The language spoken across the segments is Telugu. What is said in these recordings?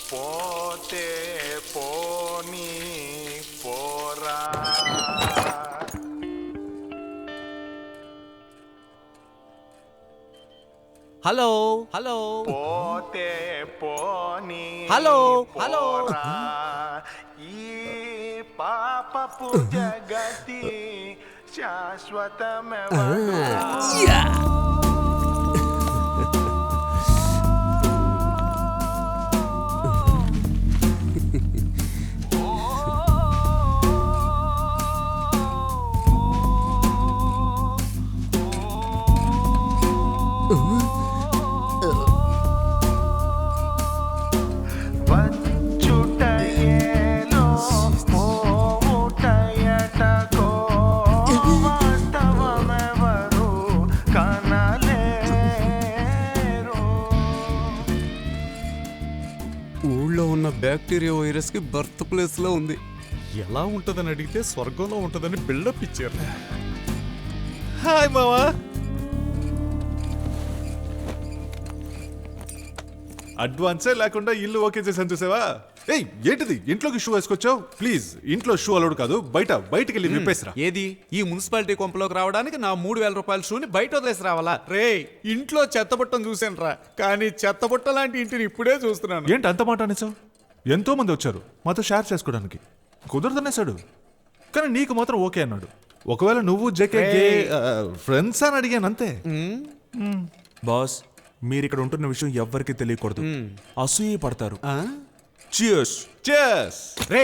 పోతే పోనీ పోరా. హలో హలో పోతే పోనీ హలో హలో పోరా. ఈ పాపపు జగతి శాశ్వతమెవరా. వచ్చుటయేలో పోవుటయటకో వాస్తవమెవరు కనలేరు. ఊళ్ళో ఉన్న బ్యాక్టీరియా వైరస్ కి బర్త్ ప్లేస్ లో ఉంది. ఎలా ఉంటుందని అడిగితే స్వర్గంలో ఉంటుందని బిల్డప్ ఇచ్చారు. హాయ్ మావా. అడ్వాన్సే లేకుండా ఇల్లు ఓకే చేసాను చూసావా? ఏయ్ ఏంటిది ఇంట్లోకి షూ వేసుకొచ్చావు? ప్లీజ్ ఇంట్లో షూ అలౌడ్ కాదు, బయటికి వెళ్ళి విప్పేసిరా. ఏది ఈ మున్సిపాలిటీ కొంపలోకి రావడానికి నా 3,000 రూపాయల షూని బయట వదిలేసి రావాలా? రే ఇంట్లో చెత్తబుట్టను చూసాను రా, కానీ చెత్తబుట్ట లాంటి ఇంటిని ఇప్పుడే చూస్తున్నాను. ఏంటి అంత మాట అనేసావు? ఎంతో మంది వచ్చారు మాతో షేర్ చేసుకోవడానికి, కుదరదనేసాడు. కానీ నీకు మాత్రం ఓకే అన్నాడు. ఒకవేళ నువ్వు జేకే ఫ్రెండ్స్ అని అడిగాను అంతే. బాస్ మీరు ఇక్కడ ఉంటున్న విషయం ఎవ్వరికి తెలియకూడదు, అసూయ పడతారు. Cheers. Cheers. రే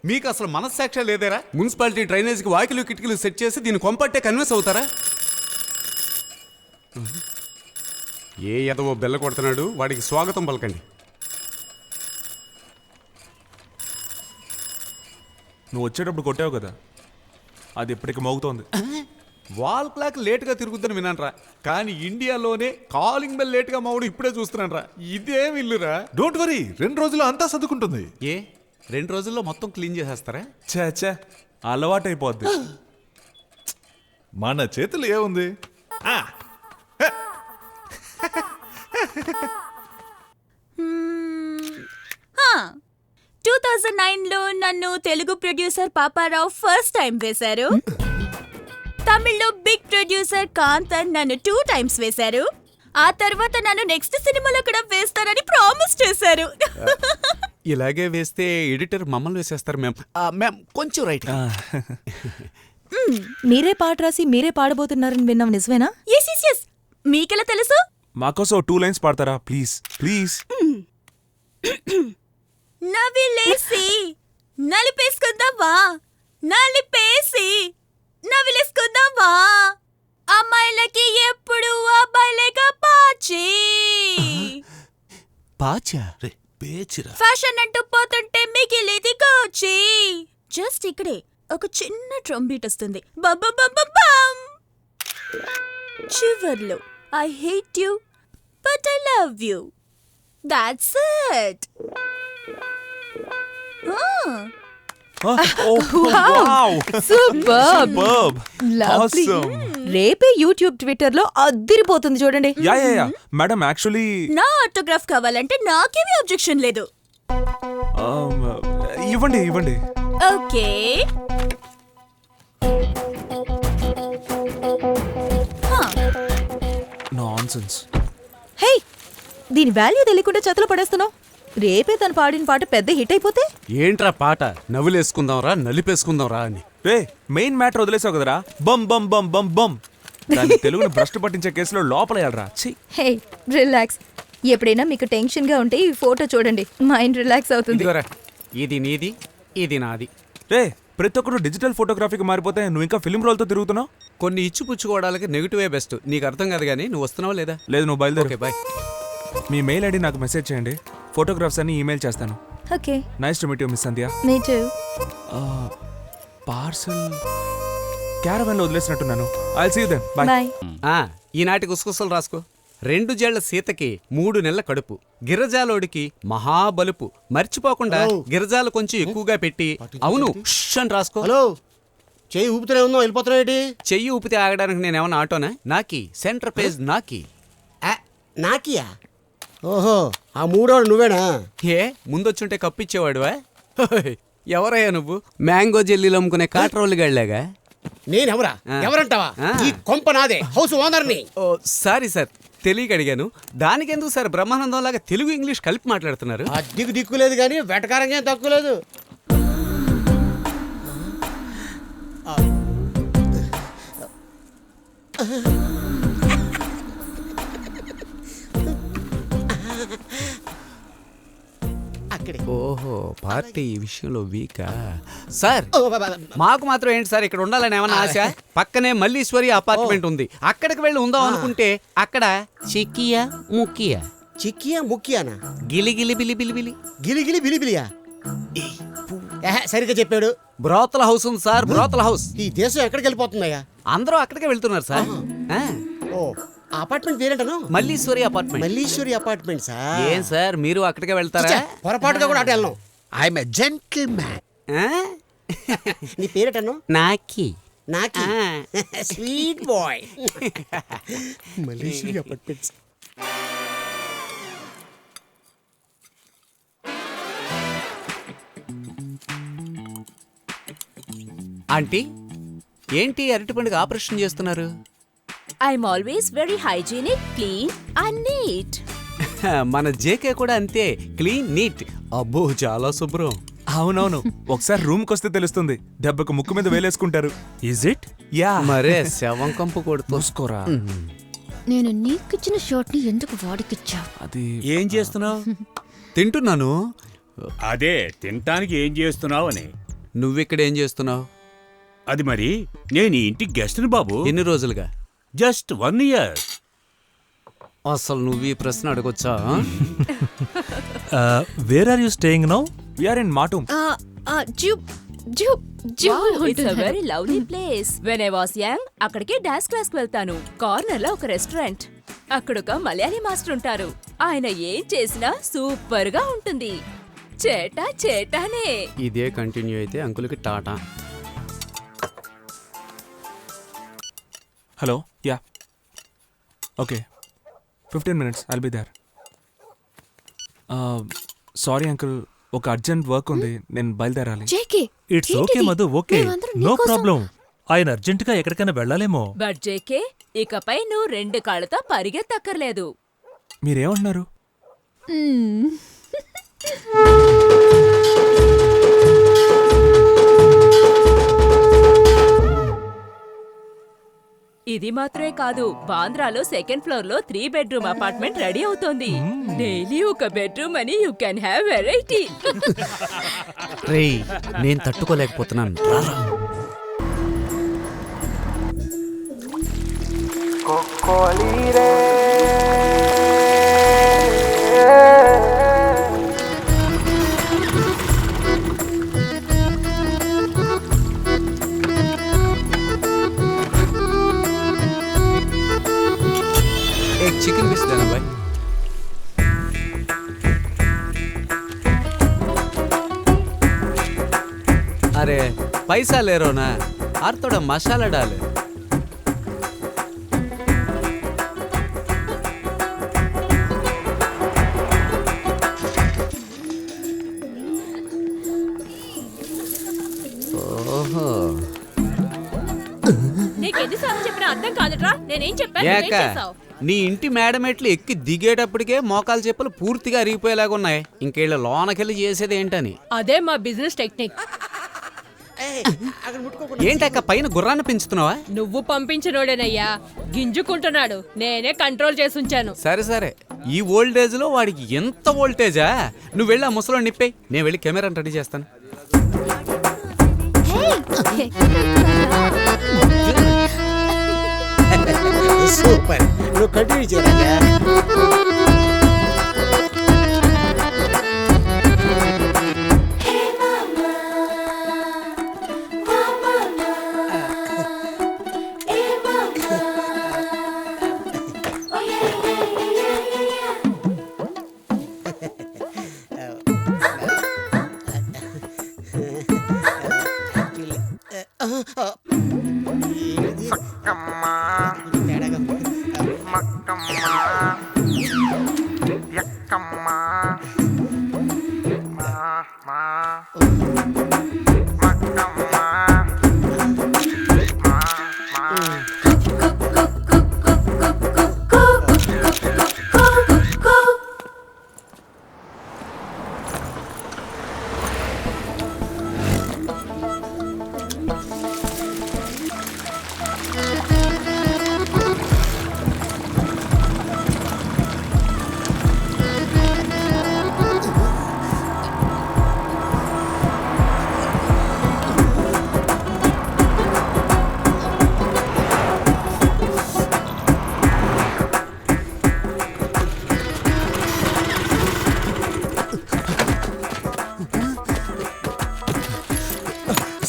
మీకు అసలు మనస్సాక్షి లేదేరా? మున్సిపాలిటీ డ్రైనేజ్ కి వాకిలు కిటికీలు సెట్ చేసి దీన్ని కొంపట్టే కన్విన్స్ అవుతారా? ఏ ఎదవో బెల్ల కొడుతున్నాడు, వాడికి స్వాగతం పలకండి. నువ్వు వచ్చేటప్పుడు కొట్టావు కదా, అది ఇప్పటికి మోగుతోంది. వాల్ క్లాక్ లేట్గా తిరుగుద్దని విన్నానరా, కానీ ఇండియాలోనే కాలింగ్ బెల్ లేట్గా మావుడు ఇప్పుడే చూస్తున్నానరా. ఇదేం ఇల్లురా? డోంట్ వరీ, 2 రోజుల్లో అంతా సర్దుకుంటుంది. ఏ 2 రోజుల్లో మొత్తం క్లీన్ చేసేస్తారా? చే అలవాటైపోద్ది. మన చేతులు ఏముంది? 2009లో నన్ను Telugu producer Paparao first time వేశారు. తమిళ్లో బిగ్ ప్రొడ్యూసర్ కాంతన్ నన్ను 2 టైమ్స్ వేశారు. ఆ తర్వాత నన్ను నెక్స్ట్ సినిమాలో కూడా వేస్తారని ప్రామిస్ చేశారు. ఇలాగే వేస్తే ఎడిటర్ మమ్మల్ని వేసేస్తారు. మ్యామ్ కొంచెం రైట్. మీరే పాట రాసి మీరే పాడబోతున్నారని విన్నాం, నిజమేనా? ఎస్ మీకెలా తెలుసు? మాకోసం 2 లైన్స్ పాడతారా ప్లీజ్? ప్లీజ్. నవిలేసి నలిపేసుకుందావా, నలిపేసి నవిలేసుకుందావా, అమ్మాయిలకి ఎప్పుడు అబ్బాయిలేక పాచి పాచా రే పేచిరా. ఫ్యాషన్ అంటూ పోతుంటే మిగిలిది కోచి. జస్ట్ ఇక్కడే ఒక చిన్న డ్రమ్ బీట్ వస్తుంది. బమ్ చివర్లో I hate you but I love you. That's it. Superb. Lovely. రేపే యూట్యూబ్ ట్విట్టర్ లో అద్దిరిపోతుంది చూడండి. యా మేడం యాక్చువల్లీ నా ఆటోగ్రాఫ్ కావాలంటే నాకేమీ అబ్జెక్షన్ లేదు. ఇవ్వండి. ఓకే. నాన్సెన్స్. హే, దీని వాల్యూ తెలియకుండా చేతిలో పడేస్తున్నావు. రేపే తను పాడిన పాట పెద్ద హిట్ అయిపోతే ఏంట్రా పాట? నవ్వులేసుకుందాంరా నలిపేసుకుందాంరా అని. రే మెయిన్ మ్యాటర్ వదిలేసావు కదరా. బమ్ బమ్ బమ్ బమ్ బమ్. దాన్ని తెలుగుని భ్రష్టు పట్టించే కేసులో లోపలేయాలరా. హే రిలాక్స్. ఎప్పుడైనా మీకు టెన్షన్ గా ఉంటే ఈ ఫోటో చూడండి, మైండ్ రిలాక్స్ అవుతుంది. ఇదిగోరా, ఇది నీది, ఇది నాది. రే ప్రతి ఒక్కరు డిజిటల్ ఫోటోగ్రఫీకి మారిపోతే నువ్వు ఇంకా ఫిల్మ్ రోల్తో తిరుగుతున్నావు. కొన్ని ఇచ్చిపుచ్చుకోవడానికి నెగిటివే బెస్ట్. నీకు అర్థం కాదు కానీ నువ్వు వస్తున్నావా లేదా? లేదు, నువ్వు బయలుదేరు. Okay bye. మీ మెయిల్ ఐడి నాకు మెసేజ్ చేయండి, ఫోటోగ్రాఫ్స్ అన్ని ఈమెయిల్ చేస్తాను. Okay. Nice to meet you miss Sandhya. Me too. Parcel క్యారవాన్లో వదిలేసినట్టున్నాను. I'll see you then. Bye. Bye. ఈనాటి గుసగుసలు రాసుకో. 2 జేళ్ల సీతకి 3 నెలల కడుపు, గిరజాలోడికి మహాబలుపు. మర్చిపోకుండా గిరజాలు కొంచెం ఎక్కువగా పెట్టి అవును అని రాసుకో. హలో, చెయ్యి ఊపితేనే ఉందో వెళ్ళిపోతున్నావు ఏంటి? చెయ్యి ఊపితే ఆగడానికి నేనేమన్నా ఆటోనా? నాకి సెంటర్ పేజ్ నాకి. నాకియా ఓహో ఆ మూడోడు నువ్వేనా? ఏ ముందొచ్చుంటే కప్పిచ్చేవాడువా? హోయ్, ఎవరయ్యా నువ్వు? మ్యాంగో జెల్లీలు అమ్ముకునే కాట్రోళ్ళు గళ్ళగా. నేనెవరా? ఎవరంటావా? ఈ కొంప నాదే, హౌస్ ఓనర్ని. ఓ సారీ సార్, తెలియక అడిగాను. దానికెందుకు సార్ బ్రహ్మానందం లాగా తెలుగు ఇంగ్లీష్ కలిపి మాట్లాడుతున్నారు? అద్దెకు దిక్కు లేదు కానీ వెటకారంగా తక్కువ లేదు. అక్కడే. ఓహో, పార్టీ ఈ విషయంలో వీకా సార్? ఓ, బాబా. మాకు మాత్రం ఏంటి సార్ ఇక్కడ ఉండాలని ఏమన్నా ఆశ? పక్కనే మల్లీశ్వరి అపార్ట్మెంట్ ఉంది, అక్కడికి వెళ్ళి ఉందాం అనుకుంటే అక్కడ చిక్కియా ముక్కియా చిక్కియా ముక్కియానా? గిలిగిలి బిలి బిలి బిలి గిలిగిలి బిలిబిలియా? సరిగ్గా చెప్పాడు. బ్రోతల హౌస్ ఉంది సార్, బ్రోతల హౌస్. ఈ దేశం ఎక్కడికి వెళ్ళిపోతుందయ్యా? అందరూ అక్కడికే వెళ్తున్నారు సార్. ఆ, ఓ ఆ అపార్ట్మెంట్ పేరేంటను? Malleswari apartment. Malleswari apartment sir. ఏం సార్ మీరు అక్కడికే వెళ్తారా? ఛే, పొరపాటుగా కూడా అటు వెళ్ళను. I'm a gentleman. ఆ? నీ పేరేటను? నాకి నాకి. ఆ. Sweet boy. Malleswari apartments. Aunty, ఏంటి అరటిపండుకి ఆపరేషన్ చేస్తున్నారు? I'm always very hygienic, clean and neat. మన జేకే కూడా అంతే, క్లీన్ నీట్. అబ్బో చాలా శుభ్రం. అవునవును, ఒకసారి రూమ్కి వస్తే తెలుస్తుంది. దెబ్బకు ముక్కు మీద వేలేసుకుంటారు. Is it? యా. మరే శవం కంపు కొడుతూ. చూసుకోరా. నేను నీకిచ్చిన షర్ట్ ని ఎందుకు వాడికిచ్చావు? అది ఏం చేస్తున్నావు? తింటున్నాను. అదే తినటానికి ఏం చేస్తున్నావు అని. నువ్విక్కడ ఏం చేస్తున్నావు? అది మరి నేను ఈ ఇంటి గెస్ట్ని బాబు. ఎన్ని రోజులుగా? Just 1 year. అసలు నువ్వు ఈ ప్రశ్న అడగొచ్చా? Where are you staying now? We're in మాటూమ్. It's a very lovely place. When I was young అక్కడికి డాన్స్ క్లాస్ కి వెళ్తాను. కార్నర్ లో ఒక రెస్టారెంట్, అక్కడ ఒక మలయాళీ మాస్టర్ ఉంటారు. ఆయన ఏం చేసినా సూపర్ గా ఉంటుంది. చేటా చేటానే. ఇదే కంటిన్యూ అయితే అంకుల్కి టాటా. Hello, ya, okay, 15 minutes I'll be there. Sorry uncle, ఒక అర్జెంట్ వర్క్ ఉంది, నేను బయలుదేరాలి. JK, it's okay Madhu, okay, no problem. ఆయన అర్జెంటుగా ఎక్కడికైనా వెళ్ళాలేమో. బట్ జేకే, ఇకపై నువ్వు 2 కాళ్ళతో పరిగెత్తక్కర్లేదు. మీరేమంటున్నారు? ఇది మాత్రమే కాదు, బాంద్రాలో 2nd ఫ్లోర్ లో 3 bedroom అపార్ట్మెంట్ రెడీ అవుతోంది. డైలీ ఒక బెడ్రూమ్ అని యూ కెన్ హ్యావ్ వెరైటీ. రేయ్, నేను తట్టుకోలేకపోతున్నాను. రారా. एक चिकन पीस देना भाई. अरे पैसा ले रहो ना, और थोड़ा मसाला डाले. ఓహో, నీకెన్నిసార్లు చెప్పినా అర్థం కాదుట్రా. నేనేం చెప్పాను, ఏక నీ ఇంటి మేడమెట్లు ఎక్కి దిగేటప్పటికే మోకాలు చెప్పులు పూర్తిగా అరిగిపోయేలాగా ఉన్నాయి. ఇంకేళ్ళ లోనకెళ్ళి చేసేది ఏంటని. అదే మా బిజినెస్ టెక్నిక్. ఏంటక్క పైన గుర్రాన్ని పెంచుతున్నావా? నువ్వు పంపించినోడేనయ్యా, గింజుకుంటున్నాడు. నేనే కంట్రోల్ చేసి ఉంచాను. సరే సరే, ఈ ఓల్డేజ్ లో వాడికి ఎంత వోల్టేజా? నువ్వు వెళ్ళి ఆ ముసలో నిప్పే, నేను వెళ్ళి కెమెరాని రెడీ చేస్తాను. సూపర్, నువ్వు కంటిన్యూ చేయరా. తేడాగా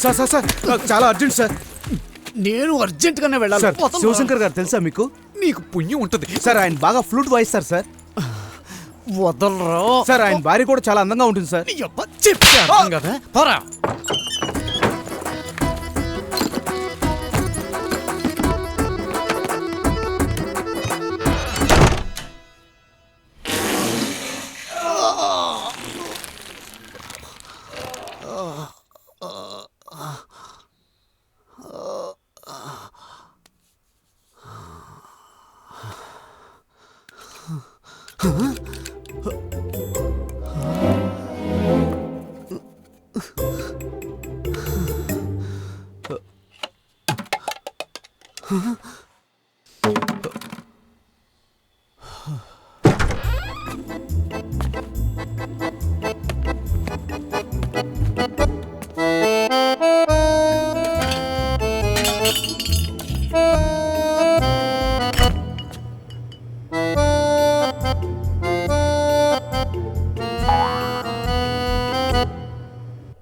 సార్ సార్ సార్ నాకు చాలా అర్జెంట్ సార్. నేను అర్జెంట్ గానే వెళ్ళాలి సార్. శివశంకర్ గారు తెలుసా మీకు? నీకు పుణ్యం ఉంటుంది. సార్ ఆయన బాగా ఫ్లూట్ వాయిస్తారు సార్. వదలరా సార్ ఆయన భార్య కూడా చాలా అందంగా ఉంటుంది సార్. చెప్తే అర్థం కదా. పోరా.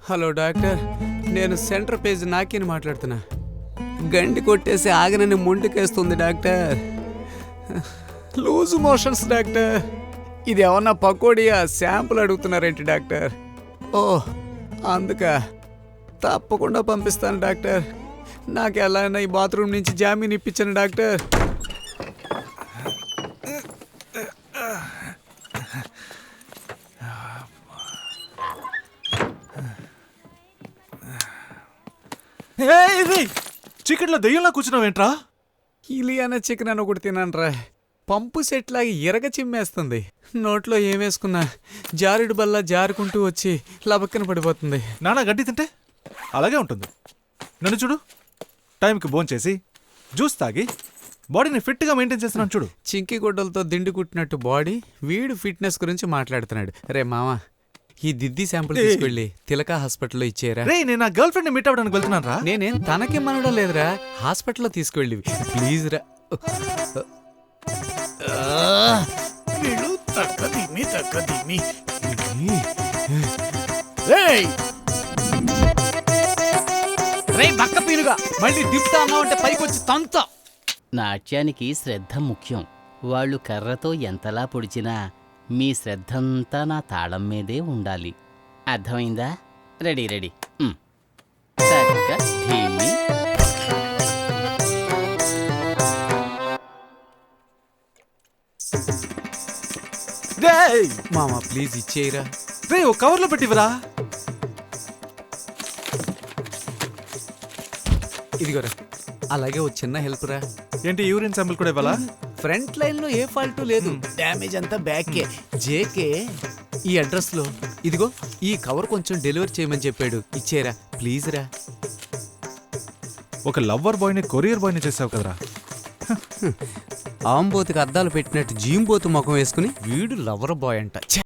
హలో డాక్టర్, నేను సెంటర్ పేజ్ నాకిని మాట్లాడుతున్నా. గండి కొట్టేసి ఆగనని మొండికేస్తుంది డాక్టర్. Loose motions doctor. ఇది ఏమన్నా పకోడియా? Sample అడుగుతున్నారేంటి doctor? ఓ అందుక తప్పకుండా పంపిస్తాను డాక్టర్. నాకు ఎలా అయినా ఈ బాత్రూమ్ నుంచి జామీన్ ఇప్పించాను డాక్టర్. చికెన్ లో దెయ్యంలా కూర్చున్నావేంట్రా? ఇలియానా చికెన్ అని ఒకటి తినాన్రా. పంపు సెట్ లాగా ఎరగ చిమ్మేస్తుంది. నోట్లో ఏమేసుకున్నా జారుడు బల్ల జారుకుంటూ వచ్చి లబక్కన పడిపోతుంది. నానా గడ్డి తింటే అలాగే ఉంటుంది. నన్ను చూడు, టైంకి భోంచేసి జ్యూస్ తాగి బాడీని ఫిట్గా మెయింటైన్ చేస్తున్నాను చూడు. చింకి గుడ్డలతో దిండి కుట్టినట్టు బాడీ. వీడు ఫిట్నెస్ గురించి మాట్లాడుతున్నాడు. రే మామ, ఈ దిద్ది శాంపుల్ తీసుకెళ్ళి తిలకా హాస్పిటల్లో ఇచ్చేరా. రే నేను నా గర్ల్ ఫ్రెండ్ మీట్ అవ్వడానికి వెళ్తున్నాను రా. నేనేం తనకేమనడం లేదురా, హాస్పిటల్లో తీసుకెళ్ళి ప్లీజ్ రా. రే బక్క పీనుగా, మళ్ళీ దిప్తా అన్నావంటే పైకొచ్చి తంతా. నాట్యానికి శ్రద్ధ ముఖ్యం. వాళ్ళు కర్రతో ఎంతలా పొడిచినా మీ శ్రద్ధంతా నా తాళం మీదే ఉండాలి. అర్థమైందా? Ready ready. సరిగ్గా ధీమి. మామ ప్లీజ్ ఇచ్చేయరా. రే ఓ కవర్లో పెట్టివరా. ఇదిగోరా. అలాగే ఓ చిన్న హెల్ప్ రా. ఏంటి యూరిన్ శాంపుల్ కూడా ఇవ్వాలా? ఫ్రంట్ లైన్ లో ఏ ఫాల్ట్ లేదు, డ్యామేజ్ అంతా బ్యాకే. జేకే ఈ అడ్రస్ లో ఇదిగో ఈ కవర్ కొంచెం డెలివరీ చేయమని చెప్పాడు. ఇచ్చేరా ప్లీజ్ రా. ఒక లవ్వర్ బాయ్ని కొరియర్ బాయ్ని చేసావు కదరా. ఆంబోతుకి అద్దాలు పెట్టినట్టు జీంబోతు ముఖం వేసుకుని వీడు లవర్ బాయ్ అంట.